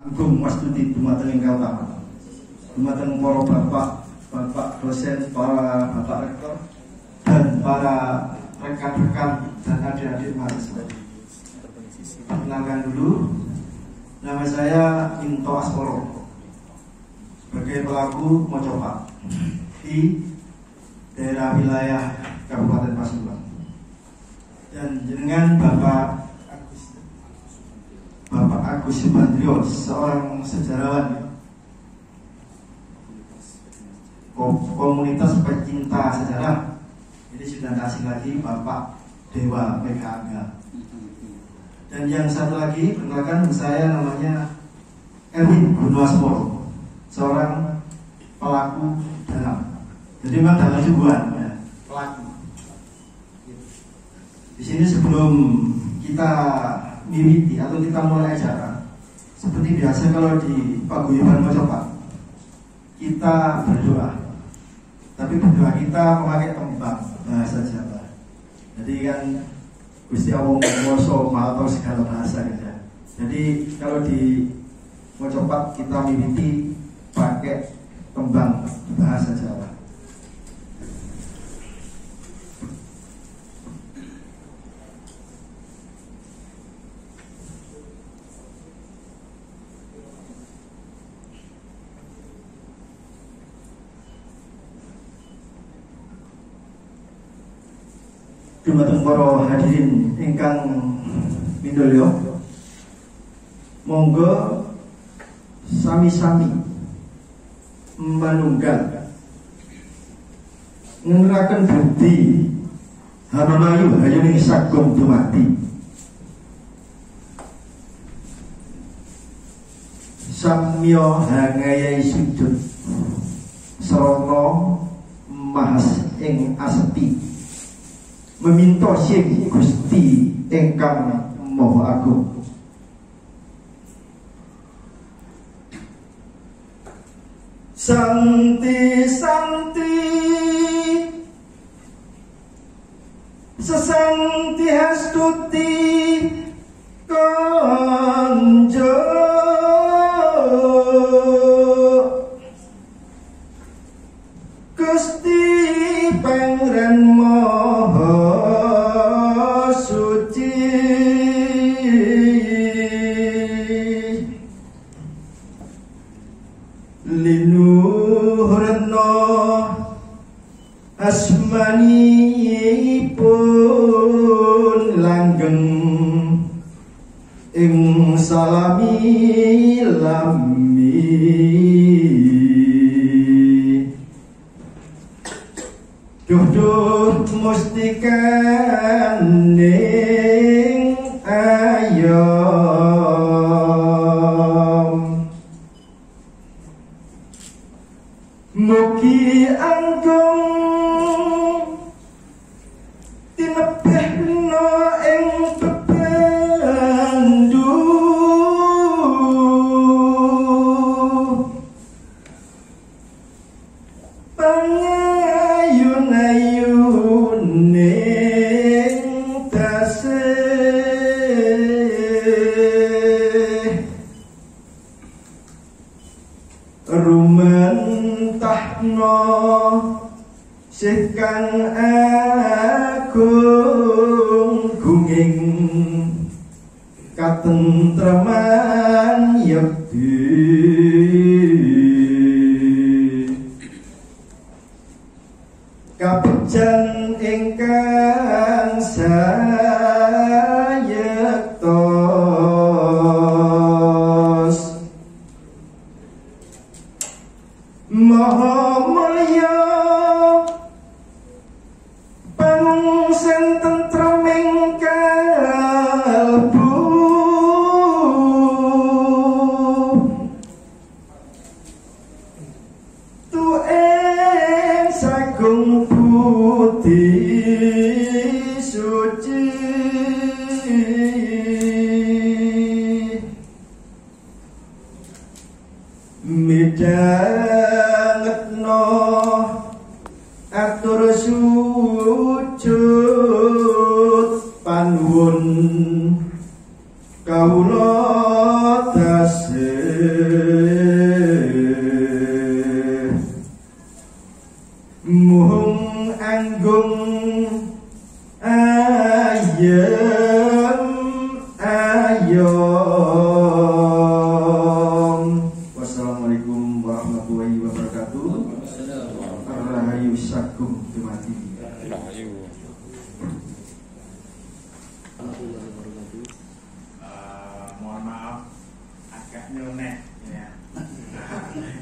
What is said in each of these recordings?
Agung Wastuti dumateng ingkang utama. Dumateng para bapak dosen, para bapak rektor dan para rekan-rekan dan adik-adik mahasiswa. Perkenalkan dulu, nama saya Minto Asmoro sebagai pelaku Mojopat di daerah wilayah Kabupaten Pasuruan. Dan dengan Bapak Agus Subandrio, seorang sejarawan komunitas pecinta sejarah. Ini sudah kasih lagi Bapak Dewa Mega. Dan yang satu lagi, perkenalkan, saya namanya Erwin Gunuasmoro, seorang pelaku dalam. Jadi memang dalam hubungan ya, pelaku. Di sini sebelum kita mimiti atau kita mulai acara, seperti biasa kalau di paguyuban Mojopat kita berdoa, tapi berdoa kita memakai tembang bahasa Jawa. Jadi kan Gusti Allah menguasai atau segala bahasa gitu ya. Jadi kalau di Mojopat kita mimiti pakai tembang bahasa Jawa. Dumateng para hadirin ingkang mindolyo, monggo sami-sami manunggal ngeneraken budi hamamayu hayuning sagom dumati samya hangayai sujud sarana mahas ing aseti meminta sing Gusti ingkang Maha Agung. Santi sesanti hastuti konjo Gusti Pangeran Maha Suci linuhurna asmanipun langgeng ing salami lami duh mustikaning ayom mugi anggung tinebehna ing bebandu pangayun-ayuning tasih rumentahna sekang agung gunging katentreman yekti kabejan ingkang sayektos Maha mulya pangungsen tentreming kalbu tueng sagung putih suci midhangetna atur sujud panuwun kawula tasih ayom. Wassalamualaikum warahmatullahi wabarakatuh. Rahayu sakum dumadi. Mohon maaf agak nyeleneh ya.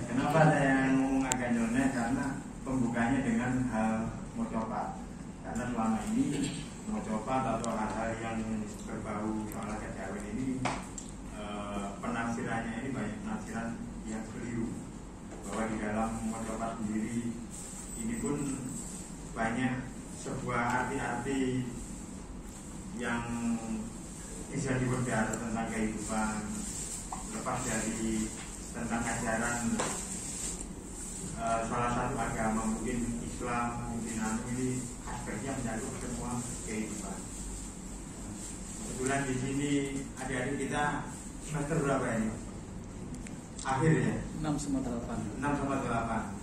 Kenapa saya ngomong agak nyeleneh? Karena pembukanya dengan hal mocopat. Karena selama ini mocopat atau hal-hal yang berbau soal kejawen ini penafsirannya ini banyak penafsiran yang keliru, bahwa di dalam mocopat sendiri ini pun banyak sebuah arti-arti yang bisa diperdarat tentang kehidupan, lepas dari tentang ajaran salah satu agama, mungkin Islam, mungkin ini aspeknya mencakup semua kehidupan. Kebetulan di sini adik-adik kita semester berapa ini? Akhir ya? 6/8. 6/8.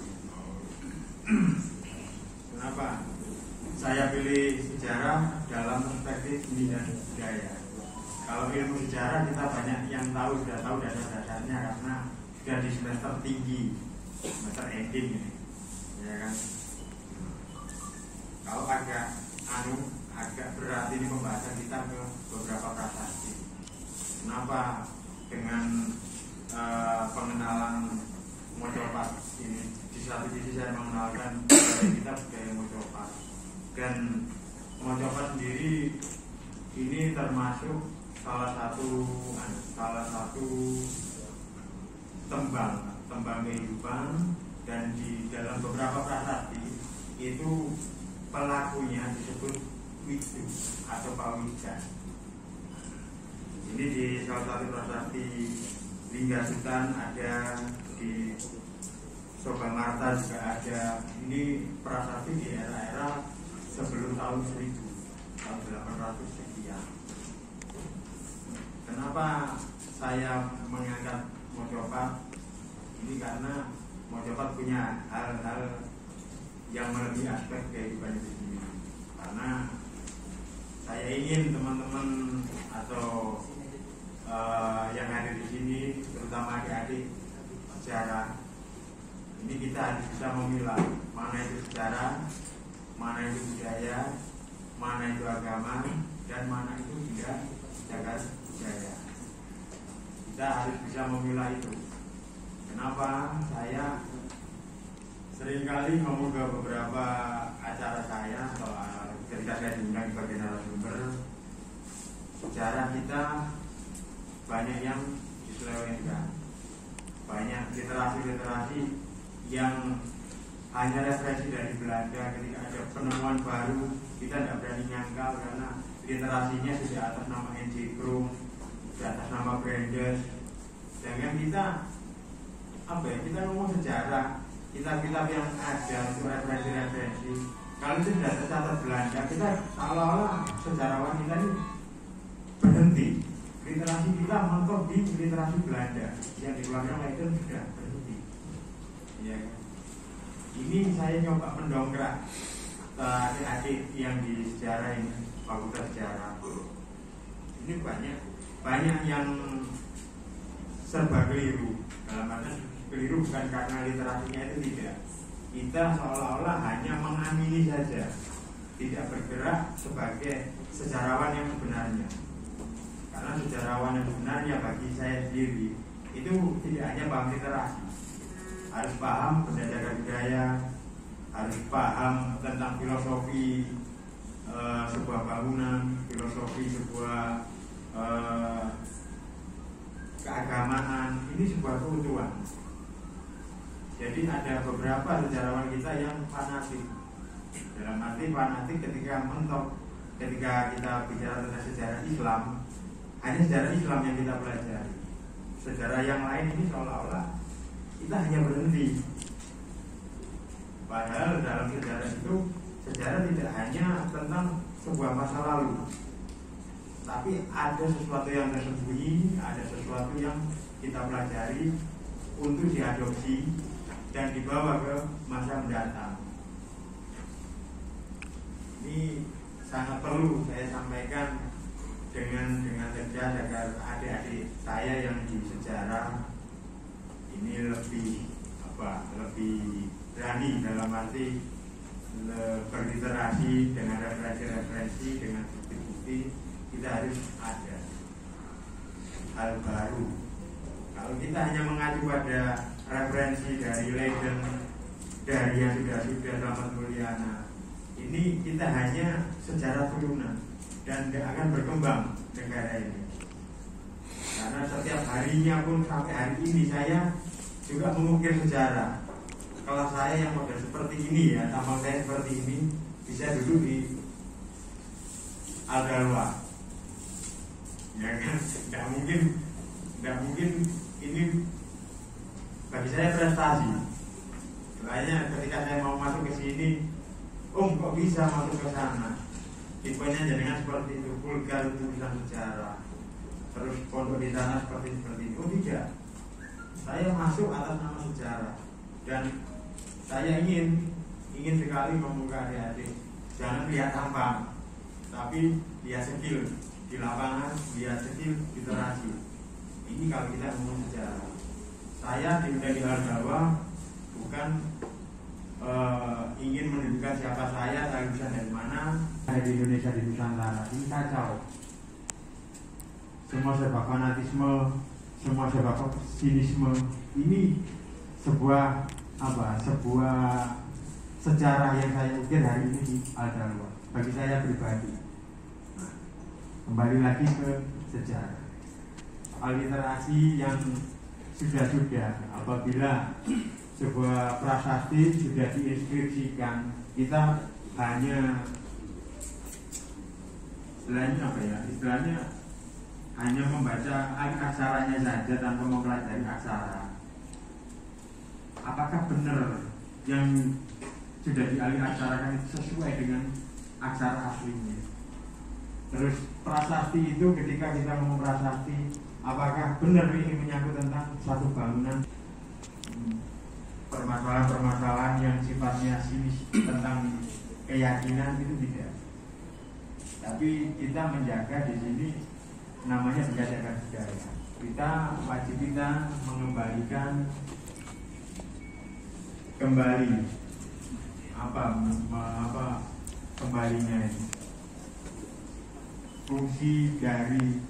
Kenapa saya pilih sejarah dalam perspektif seni dan budaya? Kalau ilmu sejarah kita banyak yang sudah tahu dasar-dasarnya karena sudah di semester tinggi, semester ending ini, ya kan? Kalau agak berat ini pembahasan kita ke beberapa prasasti. Kenapa dengan pengenalan mocopat ini? Di satu sisi saya mengenalkan budaya kita budaya mocopat, dan mocopat sendiri ini termasuk salah satu tembang kehidupan, dan di dalam beberapa prasasti itu pelakunya disebut widu atau pawija. Ini di salah satu prasasti Linggasutan ada, di Sogamarta juga ada. Ini prasasti di era-era sebelum tahun 1000, tahun 800 sekian. Kenapa saya mengangkat mocopat ini? Karena mocopat punya hal-hal yang melebihi aspek kehidupan itu sendiri. Karena saya ingin teman-teman atau yang hadir di sini, terutama adik-adik sejarah, ini kita harus bisa memilah mana itu sejarah, mana itu budaya, mana itu agama, dan mana itu tidak jagat budaya. Kita harus bisa memilah itu. Kenapa saya seringkali ngomong ke beberapa acara saya soal ketika saya diundang sebagai narasumber, sejarah kita banyak yang diselewengkan, banyak literasi-literasi yang hanya referensi dari Belanda. Ketika ada penemuan baru, kita tidak berani nyangkal karena literasinya sudah atas nama N.J. Krum, sudah atas nama Brandes. Sedangkan kita ngomong sejarah, kitab-kitab yang ada untuk referensi-referensi, kalau itu sudah tercatat Belanda, kita seolah-olah sejarawan kita ini berhenti. Literasi kita mentok di literasi Belanda yang dikeluarkan oleh itu sudah berhenti. Ya. Ini saya coba mendongkrak adik-adik yang di sejarah ini, fakultas sejarah. Ini banyak yang serba keliru. Dalam artian keliru bukan karena literasinya itu tidak. Kita seolah-olah hanya mengamini saja, tidak bergerak sebagai sejarawan yang sebenarnya. Karena sejarawan yang sebenarnya bagi saya sendiri itu tidak hanya paham literasi, harus paham penjajakan budaya, harus paham tentang filosofi sebuah bangunan, filosofi sebuah keagamaan. Ini sebuah keutuhan. Jadi ada beberapa sejarawan kita yang fanatik. Dalam arti fanatik ketika mentok, ketika kita bicara tentang sejarah Islam, hanya sejarah Islam yang kita pelajari. Sejarah yang lain ini seolah-olah kita hanya berhenti. Padahal dalam sejarah itu, sejarah tidak hanya tentang sebuah masa lalu, tapi ada sesuatu yang tersembunyi, ada sesuatu yang kita pelajari untuk diadopsi dan dibawa ke masa mendatang. Ini sangat perlu saya sampaikan dengan tegas agar adik-adik saya yang di sejarah ini lebih berani dalam arti berliterasi dengan referensi-referensi, dengan bukti-bukti. Kita harus ada hal baru. Kalau kita hanya mengacu pada referensi dari Leiden, dari yang sudah Selamat Mulyana, ini kita hanya sejarah turunan dan tidak akan berkembang negara ini. Karena setiap harinya pun sampai hari ini saya juga mengukir sejarah. Kelas saya yang model seperti ini ya, tampang saya seperti ini, bisa duduk di Al-Dalwa. Ya kan, tidak mungkin ini bagi saya prestasi. Lainnya ketika saya mau masuk ke sini, kok bisa masuk ke sana? Tipenya jaringan seperti itu, vulgar tulisan sejarah. Terus pondok di sana seperti ini. Oh tidak, saya masuk atas nama sejarah dan saya ingin sekali membuka adik-adik. Jangan lihat tampang, tapi lihat skill di lapangan, lihat skill literasi. Ini kalau kita ngomong sejarah. Saya diundang di Al-Dalwa bukan ingin menunjukkan siapa saya bisa dari mana. Di Indonesia, di Nusantara ini kacau. Semua serba fanatisme, semua serba sinisme. Ini sebuah sejarah yang saya ukir hari ini di Al-Dalwa. Bagi saya pribadi. Nah, kembali lagi ke sejarah. Soal literasi yang sudah apabila sebuah prasasti sudah diinskripsikan, kita hanya istilahnya hanya membaca aksaranya saja tanpa mempelajari aksara. Apakah benar yang sudah diaksarakan itu sesuai dengan aksara aslinya? Terus prasasti itu, ketika kita ngomong prasasti, apakah benar ini menyangkut tentang suatu bangunan? Permasalahan-permasalahan yang sifatnya sinis tentang keyakinan itu tidak. Tapi kita menjaga di sini namanya menjaga budaya. Wajib kita mengembalikan kembalinya ini. Fungsi dari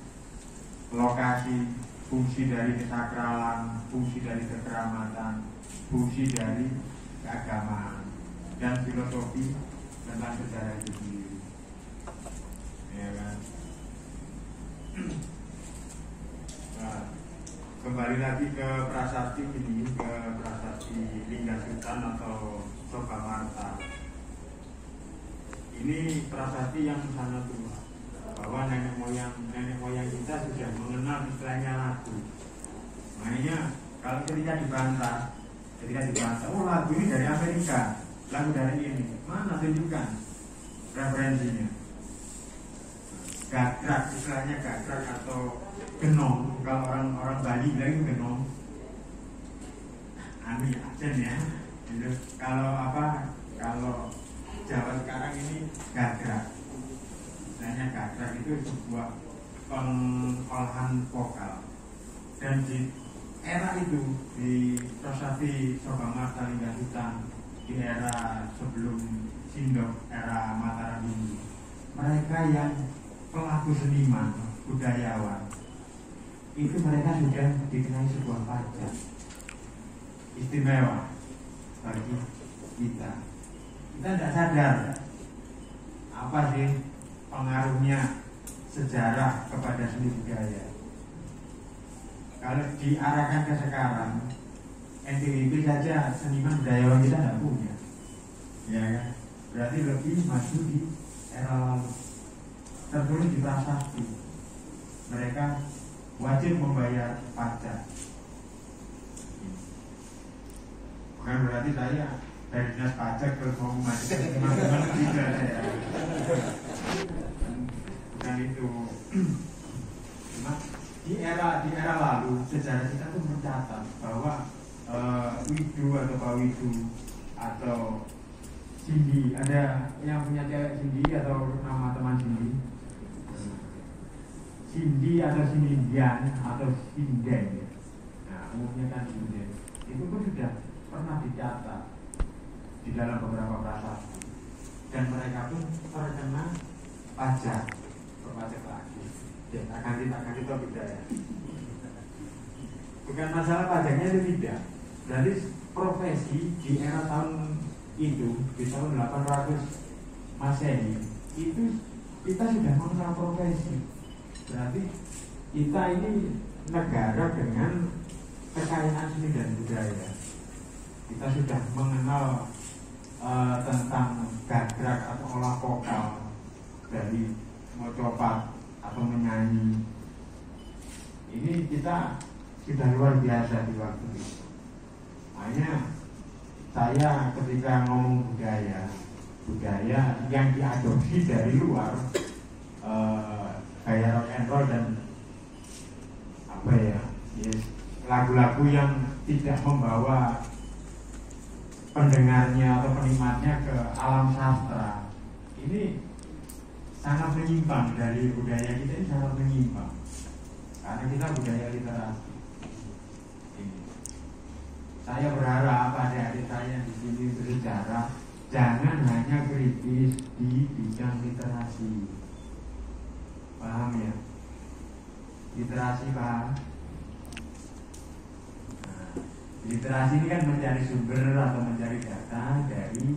lokasi, fungsi dari kesakralan, fungsi dari kekeramatan, fungsi dari keagamaan dan filosofi tentang sejarah itu sendiri. Ya kan? Nah, kembali lagi ke prasasti ini, ke prasasti Lingga Sultan atau Sogamarta. Ini prasasti yang sangat tua, bahwa nenek moyang kita sudah mengenal istilahnya lagu. Makanya kalau ketika dibantah, oh lagu ini dari Amerika, lagu dari ini, mana tunjukkan referensinya? Gagrak, istilahnya gagrak atau genong. Kalau orang Bali bilang itu genong. Anu ya, Aceh ya. Gitu. Kalau Jawa sekarang ini gagrak. Istilahnya gagrak itu sebuah pengolahan vokal. Dan di era itu, di prasasti Sogamarta Lingga Sultan, di era sebelum Sindok, era Mataram ini, mereka yang pelaku seniman, budayawan, itu mereka sudah dikenai sebuah pajak istimewa bagi kita. Kita tidak sadar apa sih pengaruhnya sejarah kepada seni budaya. Kalau diarahkan ke sekarang, NTIP saja seniman budayawan kita tidak punya, ya kan? Berarti lebih maju di era lalu. Tertulis di prasasti, mereka wajib membayar pajak. Bukan berarti saya dari dinas pajak terus mau maju teman-teman tidak saya. Bukan itu. Cuma di era lalu sejarah kita tuh mencatat bahwa Widu atau Pak Widu atau Cindy, ada yang punya cewek Cindy atau nama teman Cindy? Cindy atau Cindian atau Sinden. Nah, umumnya kan Sinden. Itu pun sudah pernah dicatat di dalam beberapa prasasti. Dan mereka pun terkena pajak, berpajak lagi. Ya, akan kita beda ya. Bukan masalah pajaknya itu tidak. Dari profesi di era tahun itu di tahun 800 Masehi itu kita sudah mengenal profesi. Berarti kita ini negara dengan kekayaan seni dan budaya. Kita sudah mengenal tentang gagrak atau olah vokal dari mocopat atau menyanyi. Ini kita sudah luar biasa di waktu itu. Makanya saya ketika ngomong budaya yang diadopsi dari luar, gaya rock and roll dan apa ya, lagu-lagu yang tidak membawa pendengarnya atau penikmatnya ke alam sastra, ini sangat menyimpang dari budaya kita, ini sangat menyimpang karena kita budaya literasi. Saya berharap adik-adik saya di sini bersejarah jangan hanya kritis di bidang literasi. Paham ya? Literasi paham? Nah, literasi ini kan mencari sumber atau mencari data dari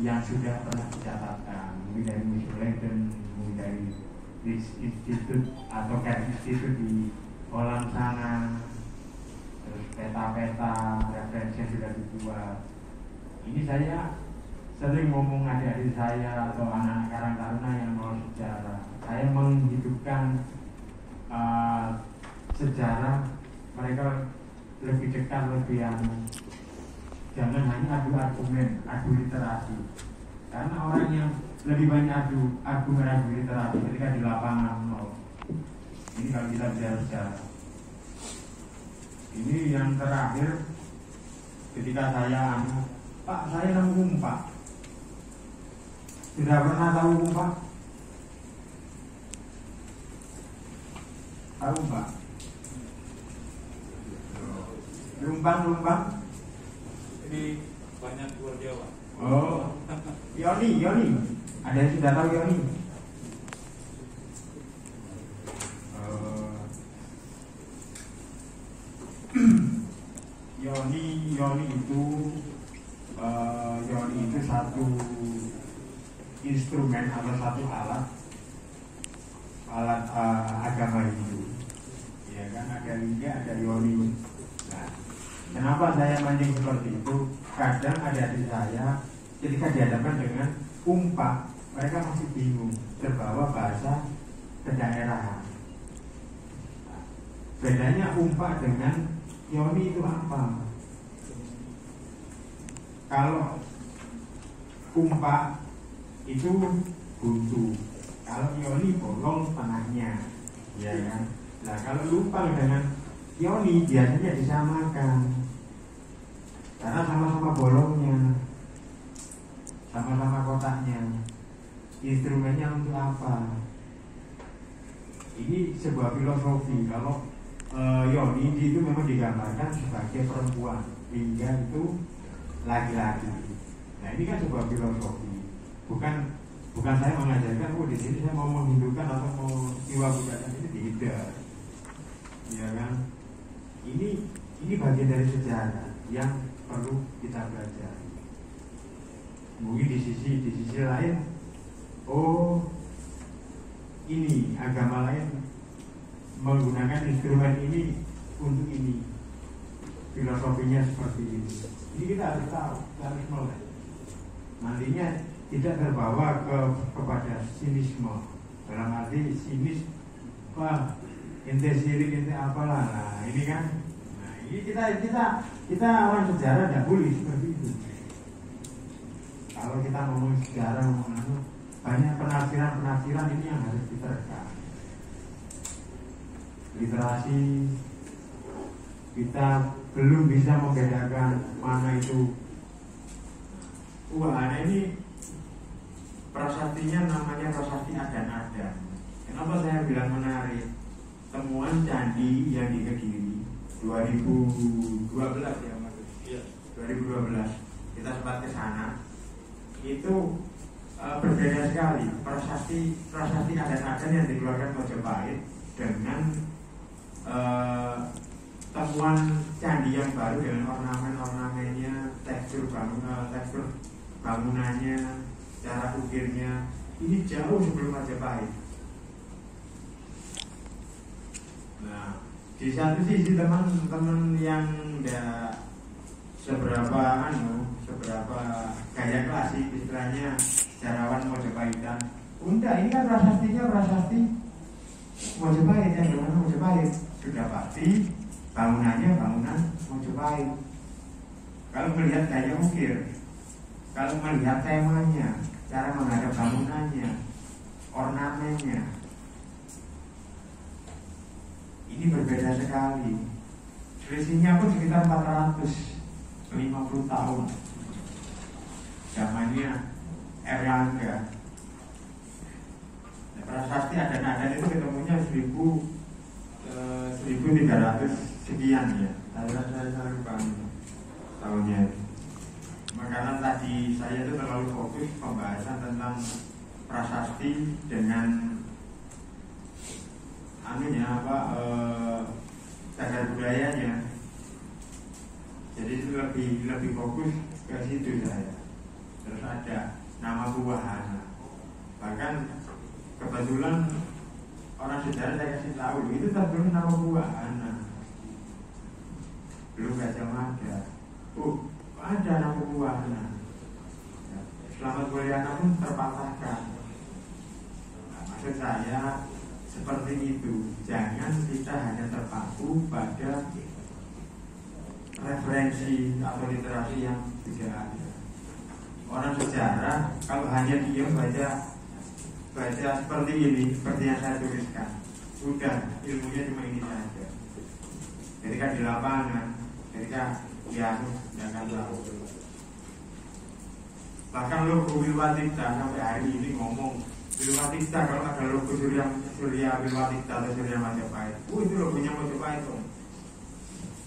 yang sudah pernah dicatatkan, mungkin dari Museum Leiden, mungkin dari institut atau kayak institut di Holland sana. Terus peta-peta referensi sudah dibuat. Ini saya sering ngomong adik-adik saya atau anak-anak Karang Taruna yang mau sejarah. Saya menghidupkan sejarah mereka lebih dekat, lebih jangan hanya adu argumen, adu literasi. Karena orang yang lebih banyak adu literasi ketika di lapangan nol. Ini kalau kita bicara sejarah. Ini yang terakhir ketika saya Pak, saya nemu umpak. Sudah pernah tahu umpak? Tahu Pak? Lumbang. Ini banyak luar Jawa. Oh, Yoni. Ada yang sudah tahu Yoni? Yoni itu satu instrumen atau satu alat agama Hindu. Ya kan, ada liga, ada Yoni. Nah, kenapa saya mancing seperti itu? Kadang adik-adik saya ketika dihadapkan dengan umpak, mereka masih bingung, terbawa bahasa kedaerahan. Nah, bedanya umpak dengan Yoni itu apa? Kalau umpak itu buntu, kalau Yoni bolong tengahnya, ya kan? Nah, kalau lumpang dengan Yoni biasanya disamakan karena sama-sama bolongnya, sama-sama kotaknya. Instrumennya untuk apa? Ini sebuah filosofi. Kalau Yoni itu memang digambarkan sebagai perempuan, hingga itu laki-laki. Nah, ini kan sebuah filosofi. Bukan saya mengajarkan, di sini saya mau menghindukan atau mau jiwa budaya, ini tidak. Ya kan? Ini bagian dari sejarah yang perlu kita belajar. Mungkin di sisi lain, ini agama lain menggunakan instrumen ini untuk ini, filosofinya seperti ini. Ini kita harus tahu, kita harus mulai. Nantinya tidak terbawa kepada sinisme. Dalam arti sinis, wah, ente sirik, ente apalah. Nah, ini kan. Nah, ini kita orang sejarah tidak boleh seperti itu. Kalau kita ngomong sejarah, banyak penafsiran ini yang harus diterka. Literasi kita belum bisa membedakan mana itu Wahana ini prasastinya namanya prasasti adan-adan. Kenapa saya bilang menarik? Temuan candi yang di Kediri 2012 ya Mas. Iya. 2012 kita sempat ke sana. Itu berbeda sekali prasasti adan-adan yang dikeluarkan Majapahit dengan temuan candi yang baru dengan ornamen-ornamennya, tekstur bangunannya, cara ukirnya ini jauh sebelum Majapahit. Nah, di satu sisi teman-teman yang tidak seberapa gaya klasik istilahnya sejarawan Majapahitan. Enggak, ini kan prasasti Majapahit yang bernama Majapahit. Sudah pasti bangunannya bangunan Majapahit. Kalau melihat gaya ukir, kalau melihat temanya, cara menghadap bangunannya, ornamennya, ini berbeda sekali. Selisihnya pun sekitar 450 tahun. Zamannya Erlangga. Nah, prasasti adan-adan itu ketemunya 1300 sekian ya. Saya lupa tahunnya. Karena tadi saya itu terlalu fokus pembahasan tentang prasasti dengan cagar budayanya. Jadi itu lebih fokus ke situ saya. Terus ada nama Wahana. Bahkan kebetulan orang sejarah saya kasih tahu itu tertulis nama Wahana. Belum Gajah Mada. Ada nama Wahana. Selamat Waliana pun terpatahkan. Nah, maksud saya seperti itu. Jangan kita hanya terpaku pada referensi atau literasi yang tidak ada. Orang sejarah kalau hanya diam baca seperti ini, seperti yang saya tuliskan, sudah ilmunya cuma ini saja. Ketika di lapangan, ketika tidak akan tahu. Bahkan logo Wilwatikta sampai hari ini ngomong Wilwatikta, kalau ada logo Surya Wilwatikta atau Surya Majapahit, itu logonya Majapahit dong.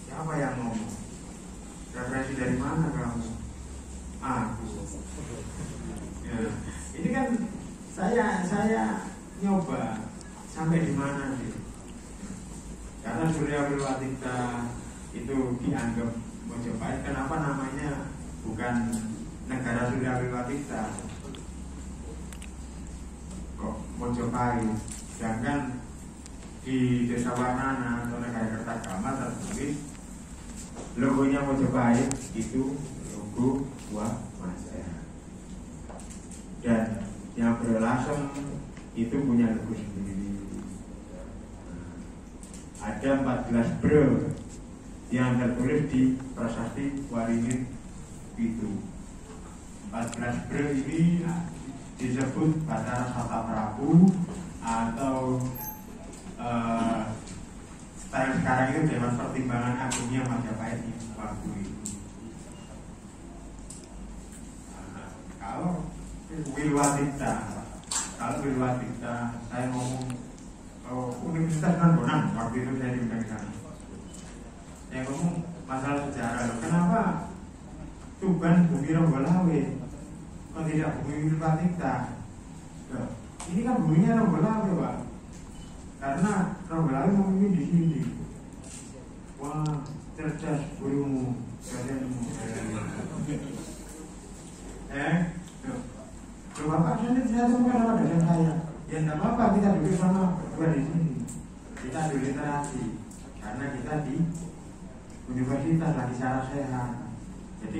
Siapa yang ngomong? Referensi dari mana kamu? Aku. Ya. Ini kan saya nyoba sampai di mana sih? Karena Surya Wilwatikta itu dianggap Majapahit, kenapa namanya bukan negara Surya Wilwatikta? Kok Majapahit? Sedangkan di Desa Warnana atau negara Kertagama tertulis logonya Majapahit itu logo Wahana. Dan yang berlasem itu punya logo sendiri. Ada 14 bre yang tertulis di prasasti Waringin itu. 14 bre ini disebut Batara Sata Prabu atau sekarang itu Dewan Pertimbangan Agungnya Majapahit waktu itu. Kalau Wilwatikta, saya ngomong Universitas Nanggonang waktu itu saya diundang ke sana. Saya ngomong masalah sejarah. Kenapa Tuban Bumi Ronggolawe kok tidak Bumi Wilwatikta? Ini kan buminya Ronggolawe, Pak. Karena Ronggolawe memimpin di sini. Wah, cerdas gurumu, kalianmu. Bapak saya temukan nama dosen saya. Ya tidak apa-apa, kita duduk sama berdua di sini. Kita duduk literasi karena kita di universitas lagi secara sehat. Jadi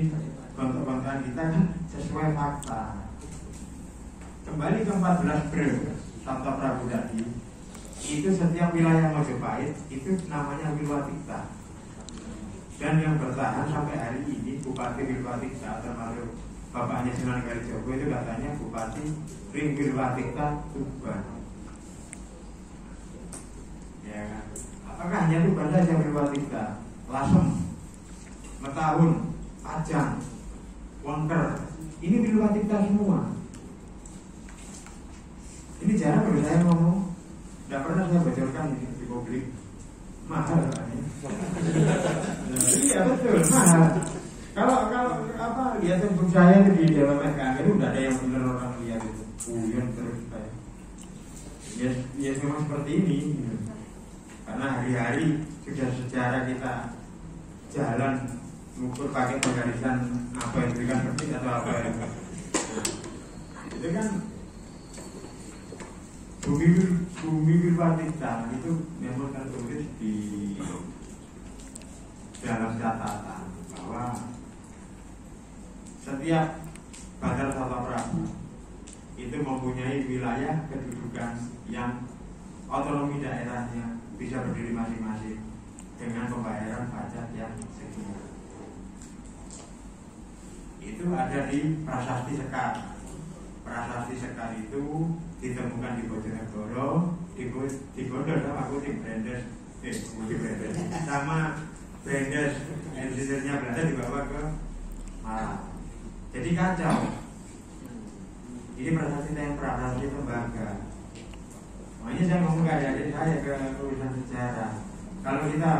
bentuk-bentukan kita kan sesuai fakta. Kembali ke 14 bre Sata Prabu tadi, itu setiap wilayah Majapahit itu namanya Wilwatikta. Dan yang bertahan sampai hari ini Bupati Wilwatikta termasuk bapaknya Sunan Kalijogo itu katanya Bupati Ring Wilwatikta Tuban. Ya kan? Apakah hanya Tuban saja Wilwatikta? Lasem, Metahun, Pajang, Wengker, Ini milik kita semua. Ini jarang kalau saya ngomong, tidak pernah saya bocorkan ini di publik. Mahal kan ya? Iya betul, mahal. Kalau apa lihat Facebook saya itu di dalam FKM itu udah ada yang benar orang lihat itu. Uyan terus kayak. Ya memang seperti ini. Gitu. Karena hari-hari sudah sejarah kita jalan mengukur pakai penggarisan apa yang diberikan persis atau apa yang itu kan bumi Wirwatita itu memang tertulis di dalam catatan bahwa setiap Bandar Sata Prabu itu mempunyai wilayah kedudukan yang otonomi daerahnya bisa berdiri masing-masing dengan pembayaran pajak yang sekian. Itu ada di Prasasti Sekar. Prasasti Sekar itu ditemukan di Bojonegoro, di Gondor sama Kuting Brandes, sama Brandes, engineer-nya Belanda dibawa ke Malang. Jadi kacau. Ini prasasti tempra, prasasti tembaga. Makanya saya ngomong ke adik-adik saya ke urusan sejarah. Kalau kita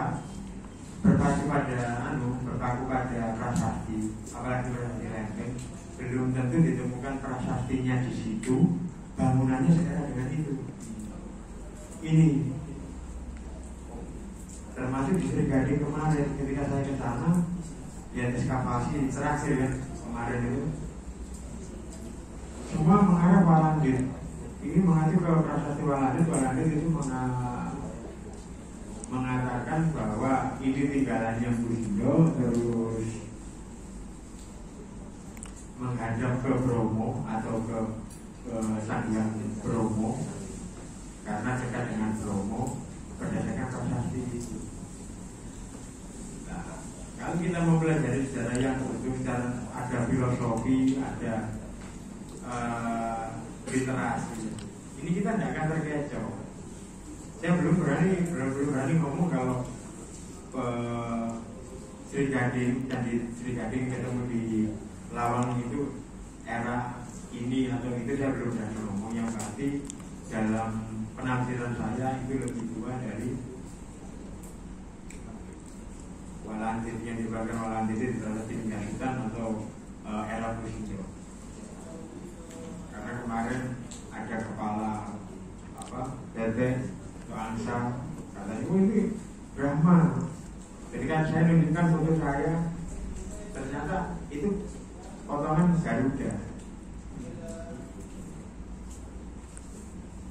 berpacu pada prasasti, apalagi prasasti lempeng, belum tentu ditemukan prasastinya di situ, bangunannya sekarang dengan itu. Ini termasuk di Sri Gading kemarin ketika saya ke sana, lihat ekskavasi terakhir kan kemarin itu, semua mengarah Walandi. Ini mengacu ke prasasti Walandi. Walandi itu mengatakan bahwa ini tinggalannya Budindo, terus menghadap ke Bromo atau ke Sanghyang Bromo karena dekat dengan Bromo berdasarkan prasasti itu. Nah, kalau kita mau belajar sejarah yang utuh, secara ada filosofi, ada literasi, ini kita tidak akan terkecoh. Saya belum berani ngomong kalau Sri Gading dan di Sri Gading ketemu di Lawang itu era ini atau itu, saya belum berani ngomong. Yang pasti dalam penafsiran saya itu lebih tua dari Walandi yang diberikan Walandi itu terhadap Tinggalan atau era Budindo. Karena kemarin ada kepala Bete Angsa katanya, oh ini Brahma. Jadi kan saya nunjukkan foto saya, ternyata itu potongan Garuda.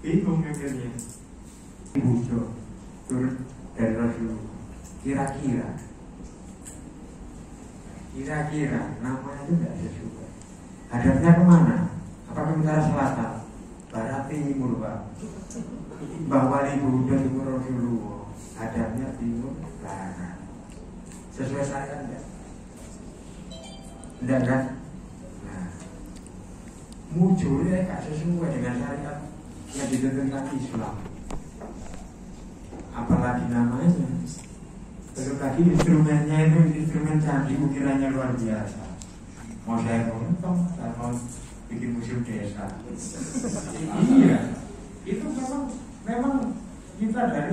Bingung akhirnya. Budo turun dari Rasulullah. Kira-kira namanya itu tidak sesuai. Hadapnya kemana? Apakah ke utara selatan? Barat timur, Pak. Bahwa Budo timur Rasulullah, hadapnya timur barat. Sesuai syariat enggak? Enggak kan? Nah, mujurnya gak sesuai dengan syariat yang ditentukan Islam. Apalagi namanya, belum lagi instrumennya itu instrumen canggih, ukirannya luar biasa. Mau saya ngomong, saya mau bikin museum desa. Iya, itu memang kita dari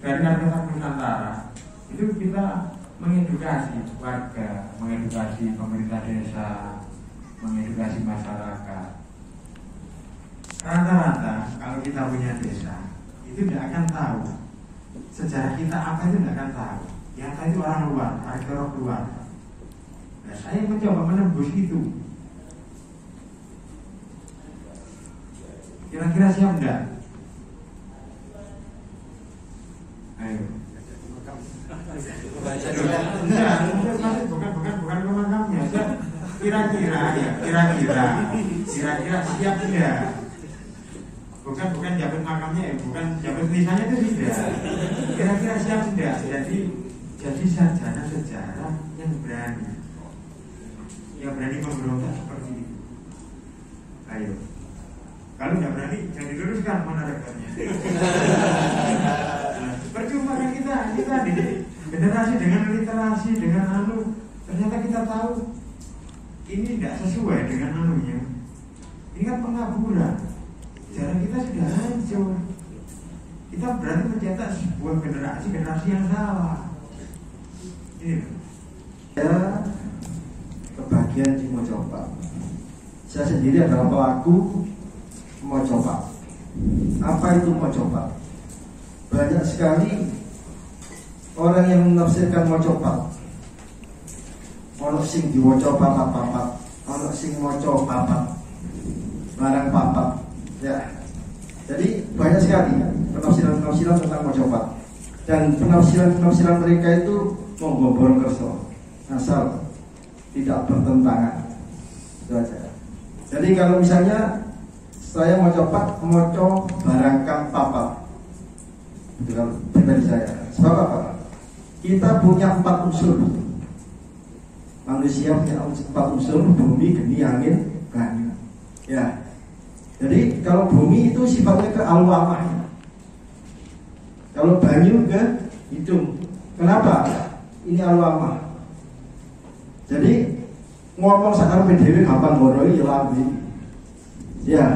artefak Nusantara itu kita mengedukasi warga, mengedukasi pemerintah desa, mengedukasi masyarakat. Rata-rata kalau kita punya desa itu tidak akan tahu sejarah kita apa, itu tidak akan tahu. Yang tahu itu orang luar, arkeolog luar. Nah, saya mencoba menembus itu. Kira-kira siap enggak? Ayo. Bukan ke makamnya. Kira-kira siap enggak? Bukan jabat makamnya ya, bukan jabat tulisannya itu tidak. Kira-kira siap enggak? Jadi sarjana sejarah yang berani memberontak seperti itu. Ayo. Kalau nggak berani, jangan diluruskan mana rekornya. Percuma kan kita didik generasi dengan literasi, dengan ternyata kita tahu ini tidak sesuai dengan anunya. Ini kan pengaburan. Sejarah kita sudah hancur. Kita berarti mencetak sebuah generasi yang salah. Ini. Saya kebagian di Mojopat. Saya sendiri adalah pelaku Mojopat. Apa itu Mojopat? Banyak sekali orang yang menafsirkan Mojopat. Ono sing diwaca papat-papat, ono sing maca papat, barang papat. Ya. Jadi banyak sekali penafsiran-penafsiran tentang Mojopat. Dan penafsiran-penafsiran mereka itu membobor kerso, asal tidak bertentangan. Itu aja. Jadi kalau misalnya saya Mojopat, moco barangkang papat, itu kalau pribadi saya. Sebab apa? Kita punya 4 unsur. Manusia punya 4 unsur: bumi, geni, angin, banyu. Ya. Jadi kalau bumi itu sifatnya ke al-wamah. Kalau banyu ke hidung. Kenapa? Ini al-wamah. Jadi ngomong sakar PDW gampang ngoroi lambi. Ya.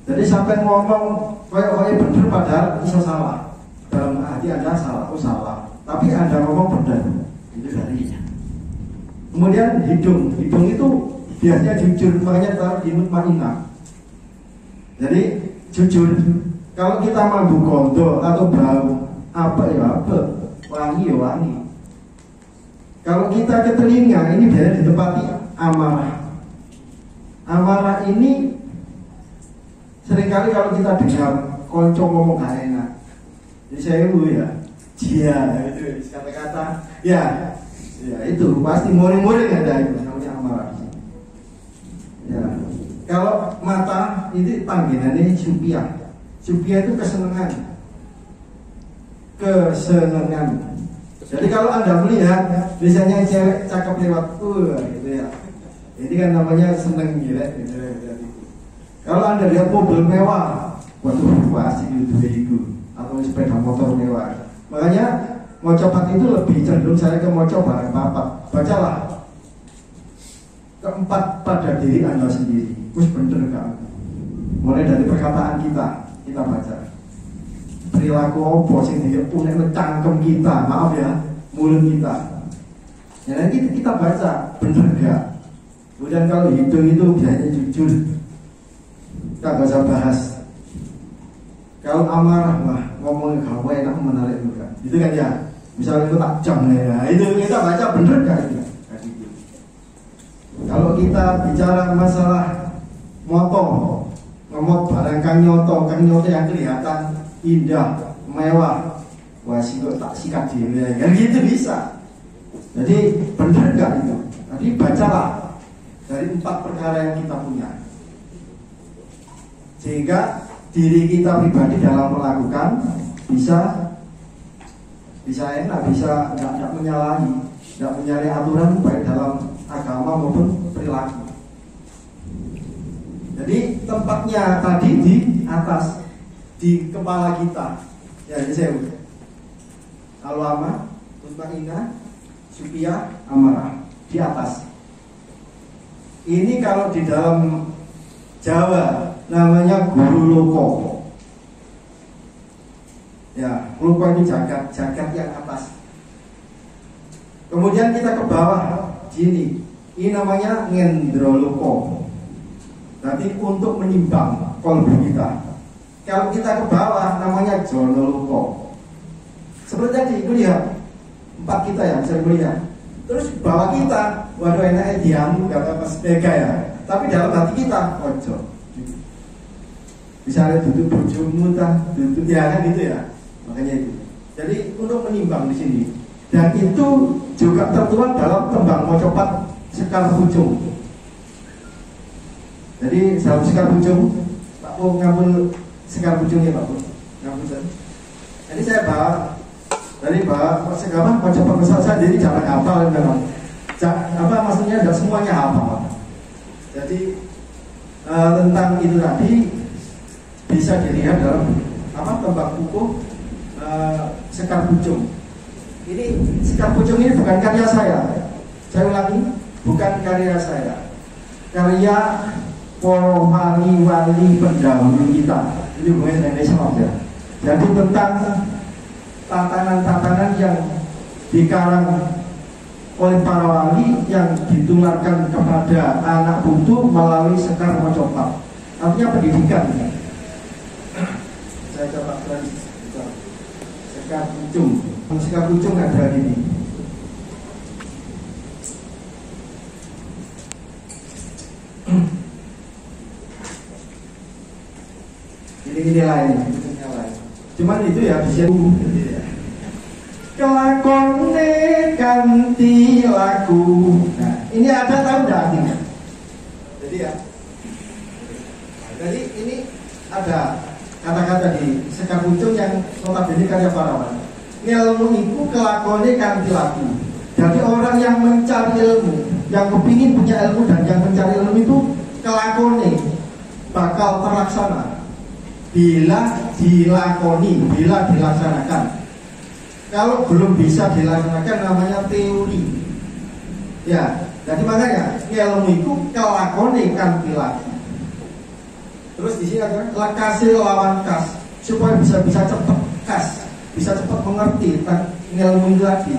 Jadi sampai ngomong koyo-koyo bener padahal bisa salah. Dalam hati Anda salah, oh salah. Tapi Anda ngomong benar. Itu darinya. Kemudian hidung itu biasanya jujur, makanya taruh di mutmainah. Jadi jujur. Kalau kita mabuk kondo atau bau, apa ya apa, wangi ya wangi. Kalau kita ke telinga, ini biasanya ditempati amarah. Amarah ini seringkali kalau kita dengar konco ngomong gak enak. Jadi saya ya, dia itu kata-kata, ya itu pasti muring-muring ada itu namanya amarah. Ya, kalau mata itu panggilannya supiah. Supiah itu kesenangan. Jadi kalau Anda melihat biasanya cewek cakep lewat gitu ya. Ini kan namanya seneng gila gitu. Kalau Anda lihat mobil mewah, waduh pasti itu atau sepeda motor mewah. Makanya Mojopat itu lebih cenderung saya ke moco barang papat. Bacalah. Keempat pada diri Anda sendiri. Wis bener kan? Mulai dari perkataan kita baca. Perilaku apa sing diunek cangkem kita, maaf ya, mulut kita. Ya nanti kita baca bener gak? Kemudian kalau hidung itu biasanya jujur. Kita gak usah bahas. Kalau amarah mah ngomongnya gawe enak menarik juga. Itu kan ya. Misalnya itu tak jam ya, itu kita baca bener gak itu? Kalau kita bicara masalah moto, ngemot barang kang nyoto yang kelihatan indah, mewah, wah sih kok tak sikat dia, kan gitu bisa. Jadi bener gak itu? Jadi bacalah dari 4 perkara yang kita punya, sehingga diri kita pribadi dalam melakukan bisa enak, bisa tidak menyalahi, tidak menyalahi aturan baik dalam agama maupun perilaku. Jadi tempatnya tadi di atas, di kepala kita. Ya, ini saya al-wama, mutmainah, supiah, amarah di atas. Ini kalau di dalam Jawa namanya guru loko. Ya, loko ini jagat yang atas. Kemudian kita ke bawah sini. Ini namanya ngendro loko. Nanti untuk menimbang kolbu kita. Kalau kita ke bawah namanya jono loko. Seperti tadi, lihat 4 kita ya, bisa melihat. Terus bawah kita, waduh enaknya diam, gak apa-apa sepega ya. Tapi dalam hati kita, ojo. Misalnya duduk bojomu, duduk ya kan gitu ya. Makanya itu. Jadi untuk menimbang di sini. Dan itu juga tertuang dalam tembang Mojopat Sekar Pucung. Jadi dalam Sekar Pucung, Pak Po ngambil Sekar Pucungnya Pak Po. Ngambil. Jadi saya bawa dari Pak Sekar Mojopat besar saya jadi jangan hafal memang. Apa maksudnya tidak semuanya hafal. Jadi tentang itu tadi bisa dilihat dalam tembang Pucung Sekar Pucung. Ini Sekar Pucung ini bukan karya saya. Saya ulangi, bukan karya saya. karya para wali-wali pendahulu kita. Ini bukan Indonesia saja. Jadi tentang tatanan-tatanan yang dikarang oleh para wali yang ditularkan kepada anak putu melalui Sekar Mojopat. Artinya pendidikan. Saya coba Sekar Pucung. Sekar Pucung ada ini. Ini lain. Cuman itu ya bisa kelakone ganti laku. Nah, ini ada tahu enggak artinya? Jadi ya. Jadi ini ada kata-kata di Sekar Pucung yang notabene karya Parawan. Ilmu itu kelakone ganti laku. Jadi orang yang mencari ilmu, yang kepingin punya ilmu dan yang mencari ilmu itu kelakone bakal terlaksana bila dilakoni, bila dilaksanakan. Kalau belum bisa dilaksanakan namanya teori. Ya, jadi makanya ilmu itu kelakone kan laki. Terus di sini ada lakasi lawan kas supaya bisa cepat kas, bisa cepat mengerti tentang ilmu itu lagi.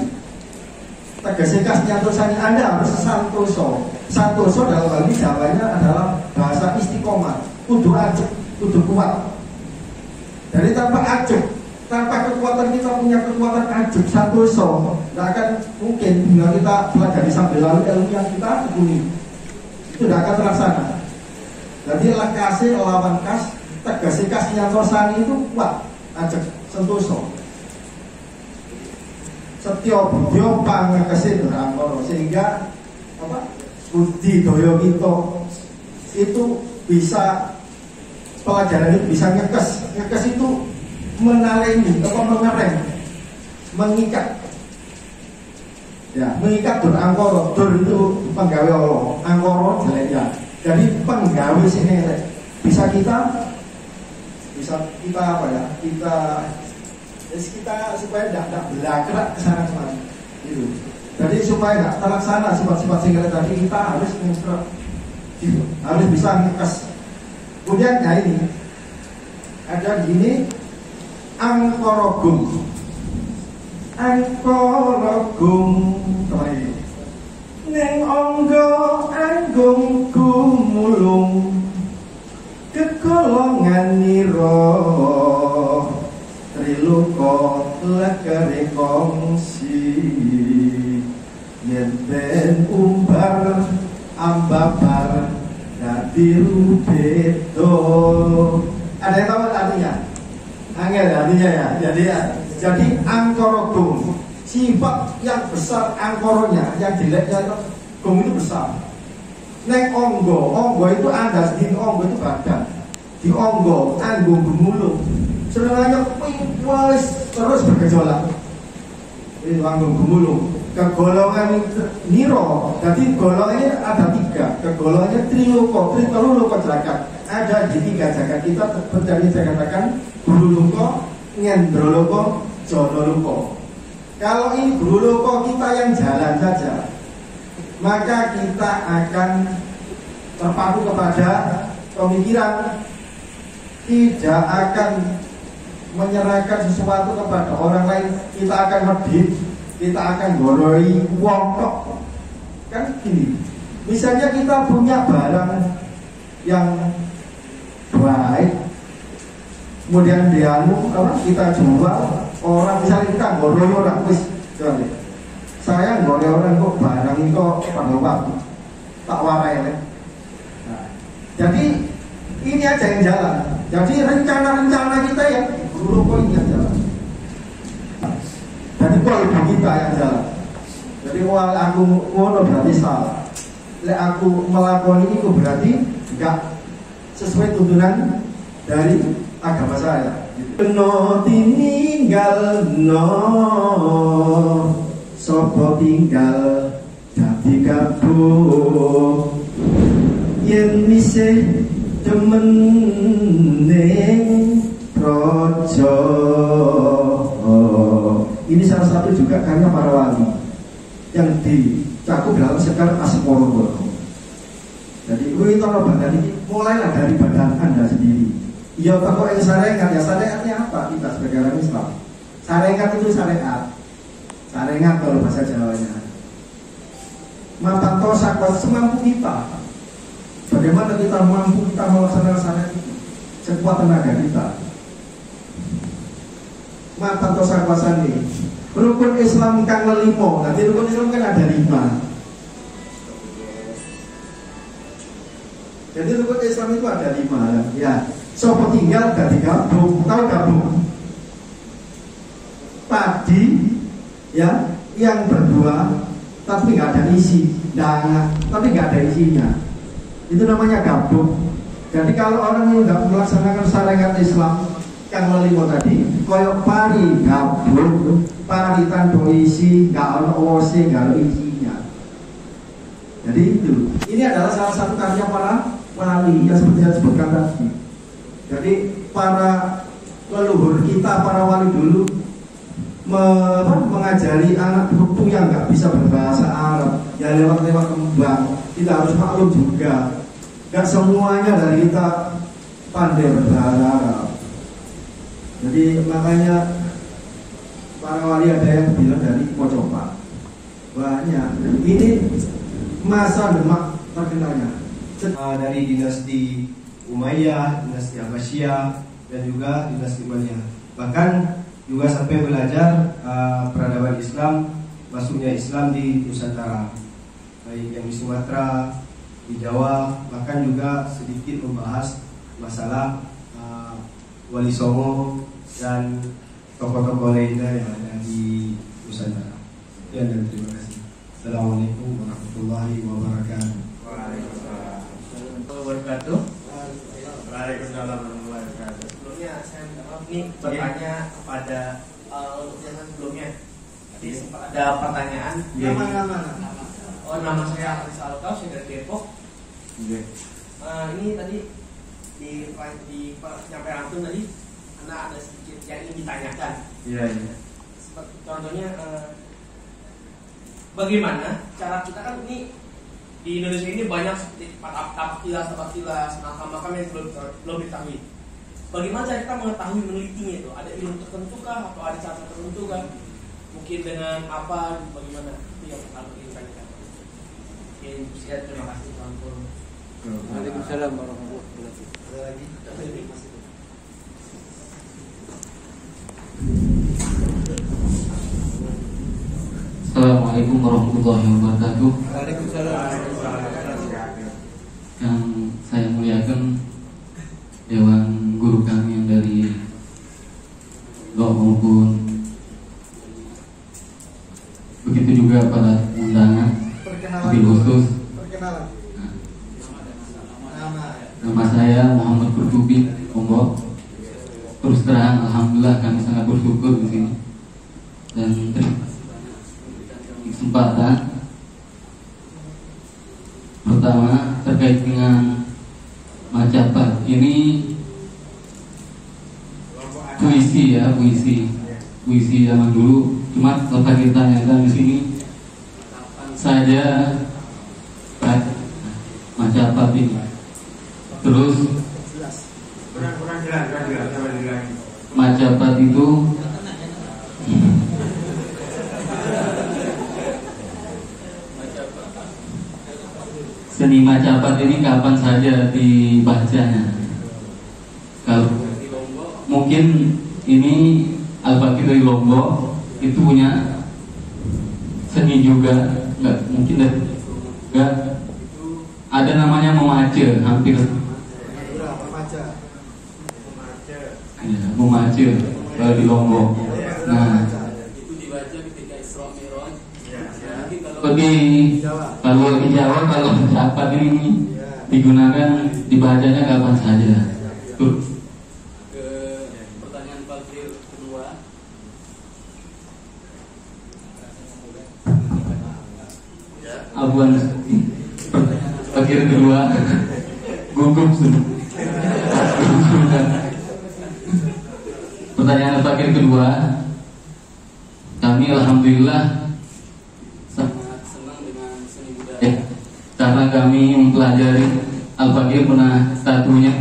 Tegese kas nyatosani Anda harus santoso. Santoso dalam hal ini Jawanya adalah bahasa istiqomah, kudu ajuk, kudu kuat. Jadi tanpa ajuk, tanpa kekuatan kita punya kekuatan ajuk santoso, tidak akan mungkin bila kita pelajari sambil lalu ilmu yang kita tekuni itu tidak akan terlaksana. Jadi lakase lawan kas, tegese kas nyatosani itu kuat, ajuk, santoso. Setyo budya pangekesi durangkara sehingga apa budi daya kita itu bisa pelajaran itu bisa ngekes itu menalengi atau mengerem, mengikat ya, mengikat durangkara. Dur itu penggawe Allah, angkara jelek ya. Jadi penggawe sing elek bisa kita apa ya, kita supaya tidak belakrak ke sana kemari gitu. Jadi supaya tidak terlaksana sifat-sifat singkat tadi kita harus menginstruk gitu, harus bisa ngekes. Kemudian ya ini ada gini angkorogung kemarin neng onggo anggung kumulung kegolongan niro triluka lekere kongsi yen ben umbar ambabar dadi rubedo. Ada yang tahu artinya? Angel artinya ya. Jadi angkorogung, sifat yang besar angkoronya, yang jeleknya gong itu besar. Neng onggo itu Anda sendiri, onggo itu badan. Di onggo anggung gemulung. Sebenarnya wis terus bergejolak. Ini anggung gemulung. Kegolongan niro, jadi golongannya ada 3. Kegolongannya triloko jagat. Ada di 3 jagat kita terjadi. Saya katakan Buruloko, Ngendroloko, Jonoloko. Kalau ini Buruloko kita yang jalan saja, maka kita akan terpaku kepada pemikiran, tidak akan menyerahkan sesuatu kepada orang lain. Kita akan medit, kita akan goroi wong tok. Kan gini, misalnya kita punya barang yang baik, kemudian kita jual, orang misalnya kita goroi orang, saya goroi orang kok barang itu pada waktu tak warai. Nah, jadi ini aja yang jalan. Jadi rencana-rencana kita yang buruk ini yang jalan. Jadi politik kita yang jalan. Jadi wal aku ngono berarti salah. Lek aku melakoni itu berarti enggak sesuai tuntunan dari agama saya. Kena tinggal sopo tinggal dadi kabur yen misih demen ning rojo. Ini salah satu juga karya para wali yang dicakup dalam Sekar Aseporo. Jadi wiwitono badan ini mulailah dari badan Anda sendiri. Ya toko yang syariat, ya syariatnya apa kita sebagai orang Islam? Syariat itu syariat. Syariat kalau bahasa Jawanya. Matanto sakwa semampu kita. Bagaimana kita mampu kita melaksanakan syariat itu sekuat tenaga kita. Matanto sakwa sani. Rukun Islam kang lelimo. Nanti rukun Islam kan ada 5. Jadi rukun Islam itu ada 5 ya. Sopo tinggal dari gabung, tahu gabung? Padi ya, yang berdua tapi nggak ada isi, tapi nggak ada isinya. Itu namanya gabung. Jadi kalau orang yang nggak melaksanakan syariat Islam yang lelimo tadi, koyok pari gabung, pari tanpa isi, nggak ada osi, nggak ada isinya. Jadi itu, ini adalah salah satu karya para wali yang seperti saya sebutkan tadi. Jadi para leluhur kita, para wali dulu mengajari anak cucu yang nggak bisa berbahasa Arab, ya lewat kembang. Kita harus maklum juga, nggak semuanya dari kita pandai berbahasa Arab. Jadi makanya para wali ada yang bilang dari Mojopat banyak. Ini masa demak terkenalnya dari dinasti Umayyah, dinasti Abbasiyah, dan juga dinasti Umayyah. Bahkan juga sampai belajar peradaban Islam, masuknya Islam di Nusantara, baik yang di Sumatera, di Jawa, bahkan juga sedikit membahas masalah Wali Songo dan tokoh-tokoh lainnya yang ada di Nusantara. Ya, dan terima kasih. Assalamualaikum warahmatullahi wabarakatuh. Waalaikumsalam. Wabarakatuh. Waalaikumsalam warahmatullahi wabarakatuh. Sebelumnya saya minta maaf nih bertanya kepada untuk yang sebelumnya. Tadi sempat ada pertanyaan. Nama saya Aris Alkau, saya dari Depok. Ini tadi di penyampaian Antun tadi, karena ada sedikit yang ingin ditanyakan. Iya. Seperti contohnya, bagaimana cara kita kan ini di Indonesia ini banyak seperti tapak-tilas, makam-makam yang belum diketahui. Bagaimana cara kita mengetahui menelitinya itu? Ada ilmu tertentu kah atau ada cara tertentu kah? Mungkin dengan apa? Bagaimana? Itu yang pertama ingin ditanyakan. Oke, sekian, terima kasih. Waalaikumsalam warahmatullahi wabarakatuh. Ada lagi? Assalamualaikum warahmatullahi wabarakatuh. Yang saya muliakan Dewan Guru kami yang dari Loh maupun begitu juga para undangan, mobil khusus. Nama saya Muhammad Kurtubi Lombok. Terus terang, alhamdulillah kami sangat bersyukur di sini dan kesempatan. Pertama terkait dengan Macapat, ini puisi ya, puisi zaman dulu. Cuma lepas kita tanyakan di sini saja Macapat ini. Terus Kurang jelas, coba diulangi. Macapat itu seni Macapat ini kapan saja dibacanya? Kalau mungkin ini Al-Fakir dari Lombok itu punya seni juga, nggak mungkin nggak ada namanya memaca, hampir memaca kalau di Lombok. Nah, Itu dibaca ketika Isra Mi'raj. kalau di Jawa kalau Macapat ini digunakan dibacanya kapan saja. Tuh. Ke pertanyaan Fakir kedua. Abuan Fakir kedua gugup sudah. Pertanyaan Fakir kedua, kami alhamdulillah Sangat senang dengan seni budaya. karena kami mempelajari Al-Fakir pernah satunya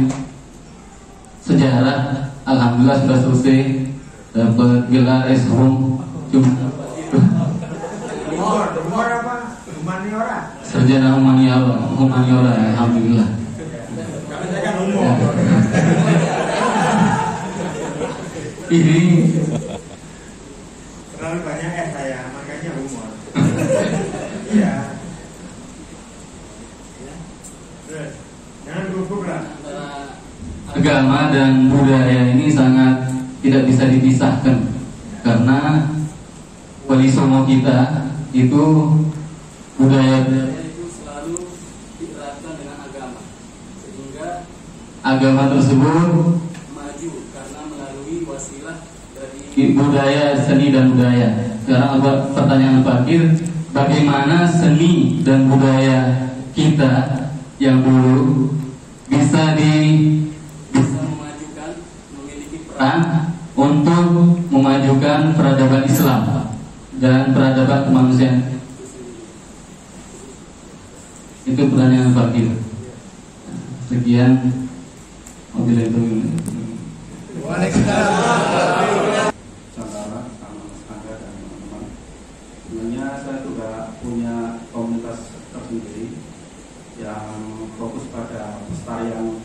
sejarah. Alhamdulillah sudah selesai, dapat gelar S.Hum cuma Humor apa? Humaniora. sarjana humaniora. Alhamdulillah. Karena saya kan humor. Ini Terlalu banyak saya, makanya humor. Iya. Terus, jangan gugup lah. agama dan budaya ini sangat tidak bisa dipisahkan, karena wali songo kita itu budaya itu selalu diterapkan dengan agama, sehingga agama tersebut maju karena melalui wasilah dari budaya, seni dan budaya. Sekarang apa pertanyaan Fakir, bagaimana seni dan budaya kita yang dulu bisa memajukan, memiliki peran untuk memajukan peradaban Islam dan peradaban kemanusiaan? Itu pertanyaan Fakir. Sekian. Saudara, Mas Angga dan teman-teman. Sebenarnya saya juga punya komunitas tersendiri yang fokus pada pelestarian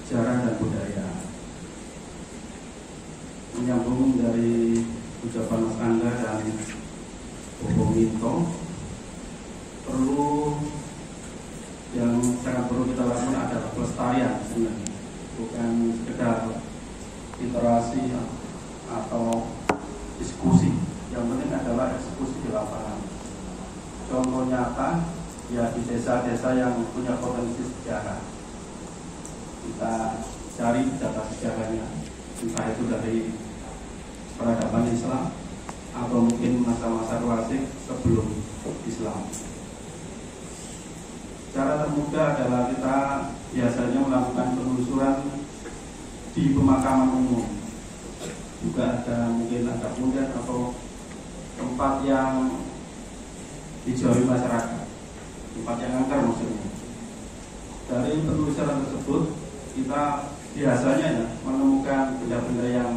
sejarah dan budaya. Menyambung dari ucapan Mas Angga dan Bobo Minto, yang sangat perlu kita lakukan adalah pelestarian sebenarnya, bukan sekedar literasi atau diskusi. Yang penting adalah eksekusi di lapangan. Contoh nyata ya di desa-desa yang punya potensi sejarah, kita cari data sejarahnya, entah itu dari peradaban Islam atau mungkin masa-masa klasik sebelum Islam. Cara termudah adalah kita biasanya melakukan penelusuran di pemakaman umum. Juga mungkin ada pundak atau tempat yang dijauhi masyarakat, tempat yang angker maksudnya. Dari penelusuran tersebut kita biasanya ya menemukan benda-benda yang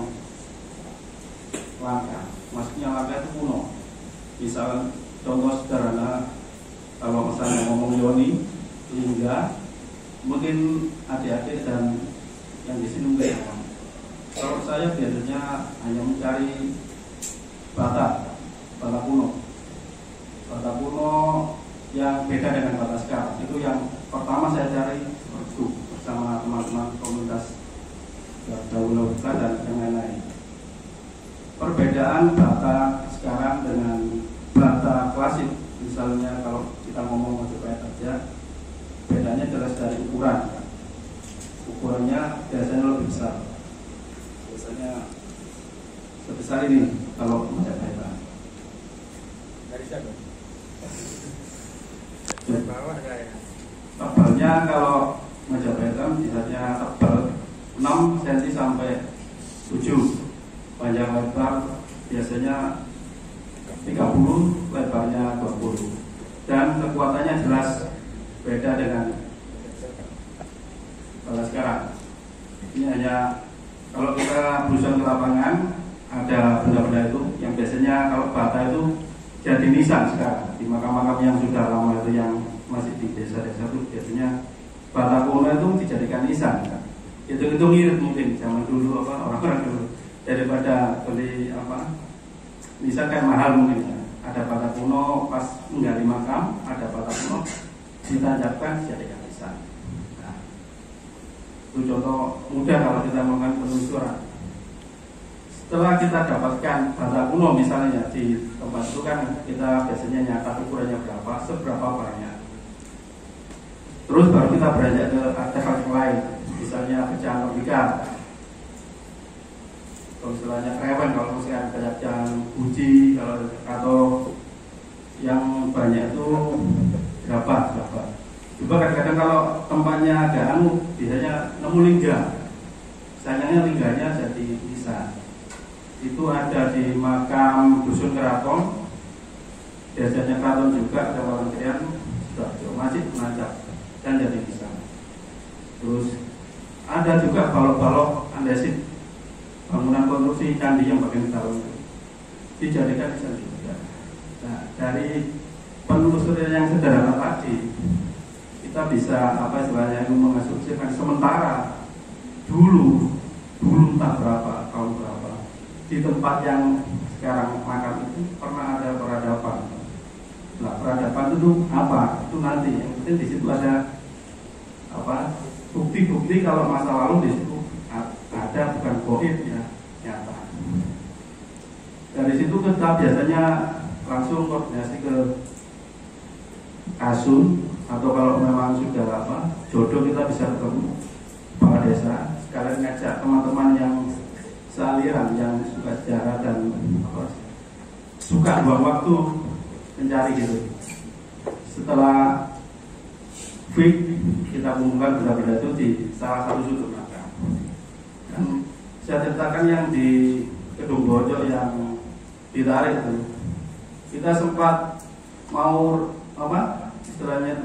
langka. Maksudnya langka itu kuno. Misal contoh sederhana, kalau misalnya ngomong Yoni, hingga mungkin adik-adik dan yang di sini mungkin ya. Kalau saya biasanya hanya mencari bata kuno yang beda dengan bata sekarang. Itu yang pertama saya cari bersama teman-teman komunitas Daula dan yang lain-lain. Perbedaan bata sekarang dengan bata klasik, misalnya kalau kita ngomong Majapahit saja, bedanya jelas dari ukuran. Ukurannya biasanya lebih besar. Biasanya sebesar ini kalau Majapahit. Dari siapa? Dari bawah saya. Tebalnya kalau Majapahit biasanya tebal 6 cm sampai 7. Panjang lebar biasanya 30, lebarnya 20. Dan kekuatannya jelas beda dengan kalau sekarang. Ini hanya kalau kita berusaha ke lapangan, ada benda-benda itu yang biasanya kalau bata itu jadi nisan sekarang di makam-makam yang sudah lama itu, yang masih di desa-desa itu biasanya bata kuno itu dijadikan nisan kan? Itu ngirit mungkin zaman dulu orang-orang dulu, daripada beli nisan kan mahal mungkin ya. Ada bata kuno pas menggali makam, ada bata kuno ditancapkan dijadikan nisan. Nah, itu contoh mudah kalau kita melakukan penelusuran. Setelah kita dapatkan bata kuno misalnya di tempat itu kan kita biasanya nyatat ukurannya berapa, seberapa banyak. Terus baru kita beranjak ke artefak yang lain, misalnya pecahan tembikar, kalau istilahnya krewen, kalau misalnya pecahan buji, atau yang banyak itu berapa. Coba kadang-kadang kalau tempatnya ada biasanya nemu lingga, sayangnya lingganya jadi nisan. Itu ada di makam dusun keraton, biasanya keraton juga ada orang krian, masih menancap dan jadi nisan. Terus ada juga balok-balok andesit bangunan konstruksi candi yang bagian dalam itu dijadikan desa juga. Nah, dari penelusuran yang sederhana tadi kita bisa apa istilahnya itu mengasumsikan sementara dulu tak berapa tahun berapa di tempat yang sekarang makam itu pernah ada peradaban. Nah, peradaban itu apa? Itu nanti yang penting di situ ada apa? Bukti-bukti kalau masa lalu di situ ada, bukan goib ya, nyata. Dari situ kita biasanya langsung koordinasi ke Kasun, atau kalau memang sudah jodoh kita bisa ketemu kepala desa. Sekalian ngajak teman-teman yang sealiran, yang suka sejarah dan suka buang waktu mencari gitu. Setelah fix, kita kumpulkan benda-benda itu di salah satu sudut makam. Dan saya ceritakan yang di Kedung Bojo yang ditarik itu, kita sempat mau istilahnya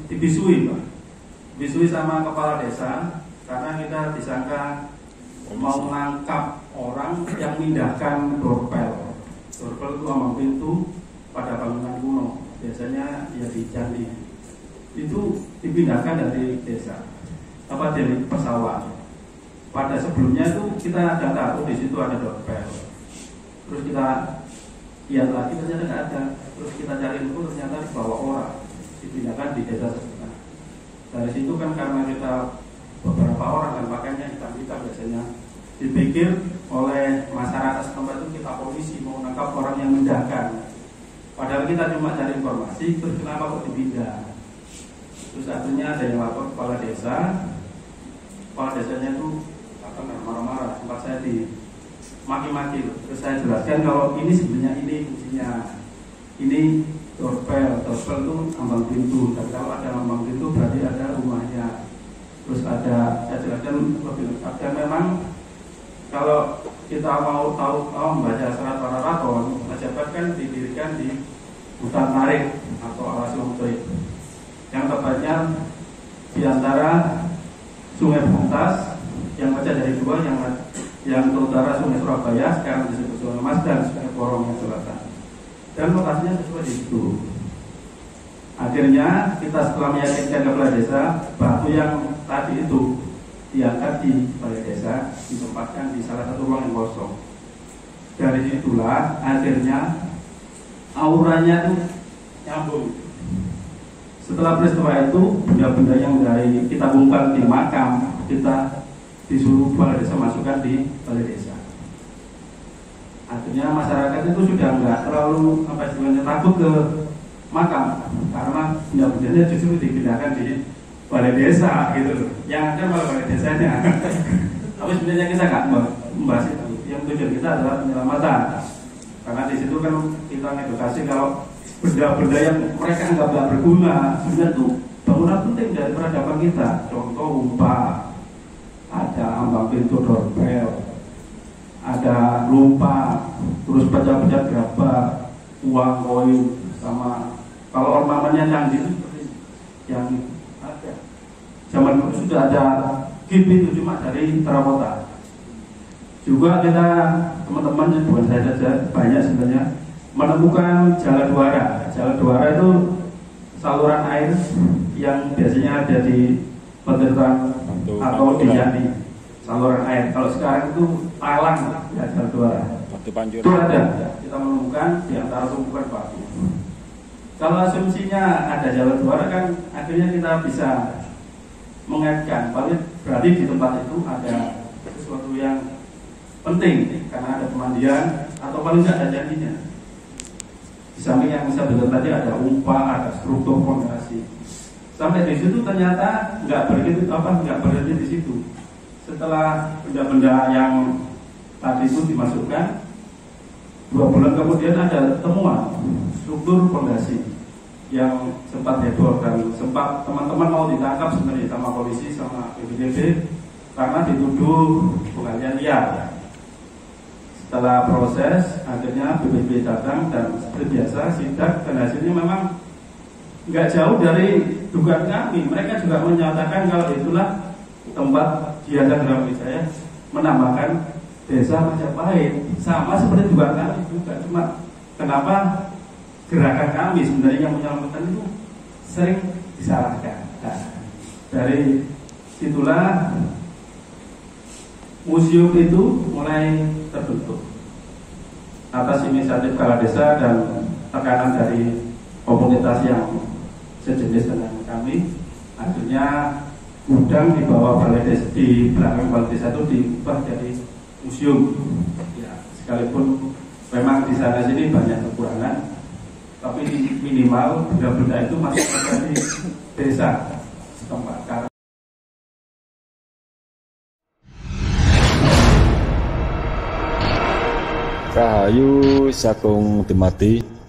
dibisui Pak, dibisui sama kepala desa karena kita disangka mau menangkap orang yang memindahkan dorpel. Dorpel itu ambang pintu pada bangunan kuno, biasanya ya di candi. Itu dipindahkan dari desa, dari pesawat. Pada sebelumnya itu kita ada tahu di situ ada dorpel. Terus kita lihat lagi ternyata nggak ada. Terus kita cari itu ternyata dibawa orang, dipindahkan di desa sebelah. Dari situ kan karena kita beberapa orang dan pakainya hitam-hitam biasanya dipikir oleh masyarakat setempat itu kita polisi mau menangkap orang yang memindahkan. Padahal kita cuma cari informasi, terus kenapa kok dipindah? Terus akhirnya ada yang lapor kepala desa. Kepala desanya itu marah-marah, sempat saya dimaki-maki. Terus saya jelaskan kalau ini sebenarnya ini fungsinya, ini dorpel itu ambang pintu. Dan kalau ada ambang pintu berarti ada rumahnya. Terus ada, saya jelaskan lebih lengkap. Dan memang kalau kita mau membaca serat para raton, pejabat kan didirikan di hutan tarik atau alas rumput. Yang tepatnya di antara Sungai Buntas yang pecah dari dua, yang ke utara Sungai Surabaya sekarang disebut Sungai Mas, dan Sungai Porong yang selatan. Dan lokasinya sesuai di situ. Akhirnya kita setelah meyakinkan kepala desa, batu yang tadi itu diangkat di balai desa, ditempatkan di salah satu ruang yang kosong. Dari situlah akhirnya auranya itu nyambung. Setelah peristiwa itu, benda-benda yang dari kita bongkar di makam, kita disuruh balai desa masukkan di balai desa. Akhirnya masyarakat itu sudah nggak terlalu takut ke makam, karena benda-bendanya justru dipindahkan di balai desa gitu. Yang ada malah balai desanya. Tapi sebenarnya kita nggak membahas itu. Yang tujuan kita adalah penyelamatan. Karena di situ kan kita ngedukasi kalau benda-benda yang mereka nggak berguna, sebenarnya itu bangunan penting dari peradaban kita. Contoh umpa, ada ambang pintu dorpel, ada lumpa, terus pecah-pecah gerabah, uang koin, sama kalau ornamennya canggih seperti yang ada. Zaman dulu sudah ada kip itu cuma dari terakota. Juga kita teman-teman, bukan saya saja, banyak sebenarnya menemukan jala duara. Jala duara itu saluran air yang biasanya ada di Petirtan atau di Jati. Saluran air. Kalau sekarang itu talang ya jala duara. Itu ada. Kita menemukan di antara tumpukan batu. Kalau asumsinya ada jala duara kan akhirnya kita bisa mengaitkan. Berarti di tempat itu ada sesuatu yang penting karena ada pemandian atau paling tidak ada janjinya. Di samping yang saya bilang tadi ada umpa, ada struktur fondasi. Sampai di situ ternyata nggak berhenti di situ. Setelah benda-benda yang tadi itu dimasukkan, 2 bulan kemudian ada temuan struktur fondasi yang sempat heboh dan sempat teman-teman mau ditangkap sebenarnya sama polisi sama BPJB karena dituduh pengalian liar. Setelah proses, akhirnya BPJB datang dan seperti biasa sidak dan hasilnya memang nggak jauh dari dugaan kami, mereka juga menyatakan kalau itulah tempat Jihad Brawijaya menambahkan desa Majapahit, sama seperti dugaan kami juga. Cuma kenapa gerakan kami sebenarnya yang menyelamatkan itu sering disalahkan. Nah, dari situlah museum itu mulai terbentuk atas inisiatif Kala Desa dan tekanan dari komunitas yang sejenis dengan kami. Akhirnya gudang di bawah balai desa, di belakang balai desa itu diubah jadi museum. Ya, sekalipun memang di sana sini banyak kekurangan, tapi minimal benda-benda itu masih ada di desa setempat. Rahayu Sakung Timati.